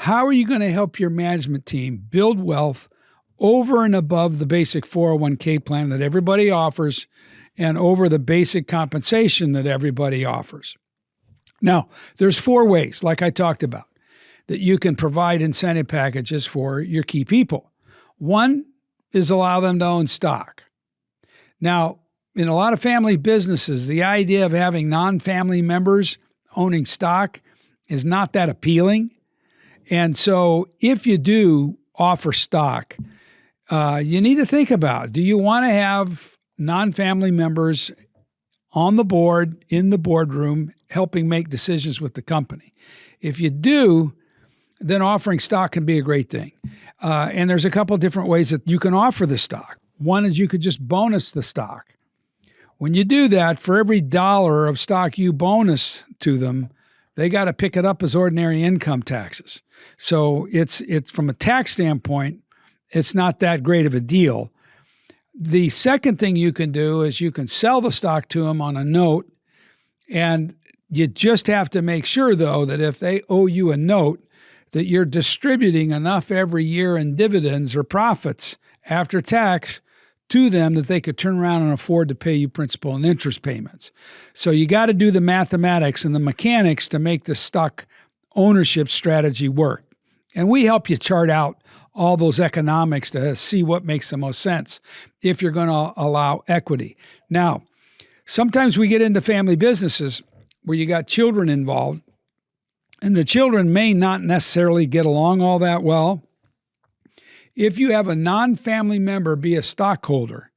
how are you going to help your management team build wealth over and above the basic 401k plan that everybody offers and over the basic compensation that everybody offers? Now, there's 4 ways, like I talked about, that you can provide incentive packages for your key people. One is allow them to own stock. Now, in a lot of family businesses, the idea of having non-family members owning stock is not that appealing. And so if you do offer stock, you need to think about, do you want to have non-family members on the board, in the boardroom, helping make decisions with the company? If you do, then offering stock can be a great thing. And there's a couple of different ways that you can offer the stock. One is you could just bonus the stock. When you do that, for every $1 of stock you bonus to them, they got to pick it up as ordinary income taxes. So it's from a tax standpoint, it's not that great of a deal. The second thing you can do is you can sell the stock to them on a note, and you just have to make sure, though, that if they owe you a note, that you're distributing enough every year in dividends or profits after tax to them that they could turn around and afford to pay you principal and interest payments. So you got to do the mathematics and the mechanics to make the stock ownership strategy work. And we help you chart out all those economics to see what makes the most sense if you're going to allow equity. Now, sometimes we get into family businesses where you got children involved, and the children may not necessarily get along all that well. If you have a non-family member be a stockholder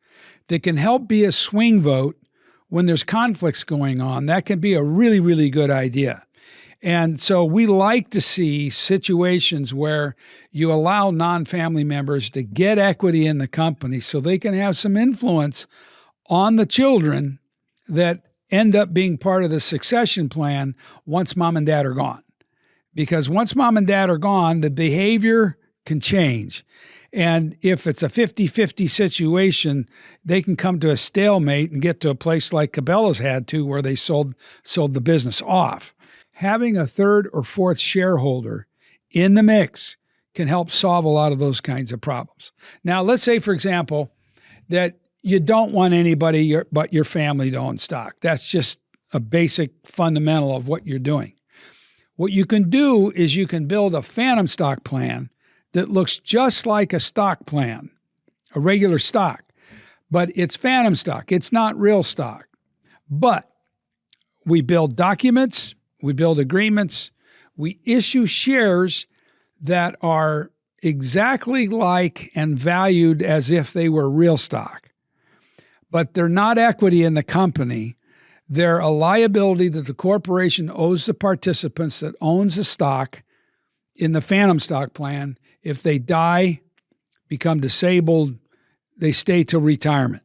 that can help be a swing vote when there's conflicts going on, that can be a really, really good idea. And so we like to see situations where you allow non-family members to get equity in the company so they can have some influence on the children that end up being part of the succession plan once mom and dad are gone. Because once mom and dad are gone, the behavior can change. And if it's a 50-50 situation, they can come to a stalemate and get to a place like Cabela's had to, where they sold the business off. Having a third or fourth shareholder in the mix can help solve a lot of those kinds of problems. Now, let's say, for example, that you don't want anybody but your family to own stock. That's just a basic fundamental of what you're doing. What you can do is you can build a phantom stock plan that looks just like a stock plan, a regular stock, but it's phantom stock. It's not real stock. But we build documents, we build agreements, we issue shares that are exactly like and valued as if they were real stock. But they're not equity in the company. They're a liability that the corporation owes the participants that owns the stock in the phantom stock plan. If they die, become disabled, they stay till retirement.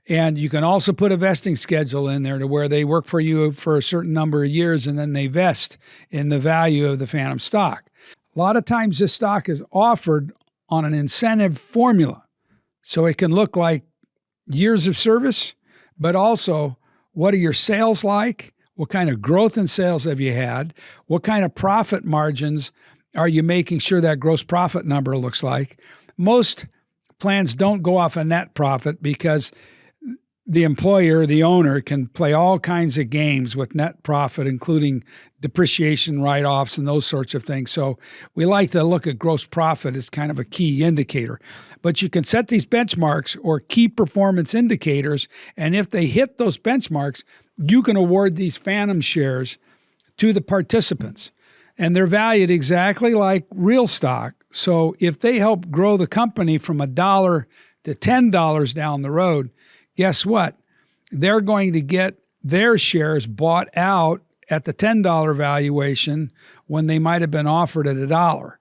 And you can also put a vesting schedule in there to where they work for you for a certain number of years and then they vest in the value of the phantom stock. A lot of times this stock is offered on an incentive formula. So it can look like years of service, but also what are your sales like? What kind of growth in sales have you had? What kind of profit margins are you making sure that gross profit number looks like? Most plans don't go off a net profit because the employer, the owner, can play all kinds of games with net profit, including depreciation write-offs and those sorts of things. So we like to look at gross profit as kind of a key indicator. But you can set these benchmarks or key performance indicators, and if they hit those benchmarks, you can award these phantom shares to the participants. And they're valued exactly like real stock. So if they help grow the company from $1 to $10 down the road, guess what? They're going to get their shares bought out at the $10 valuation when they might have been offered at $1.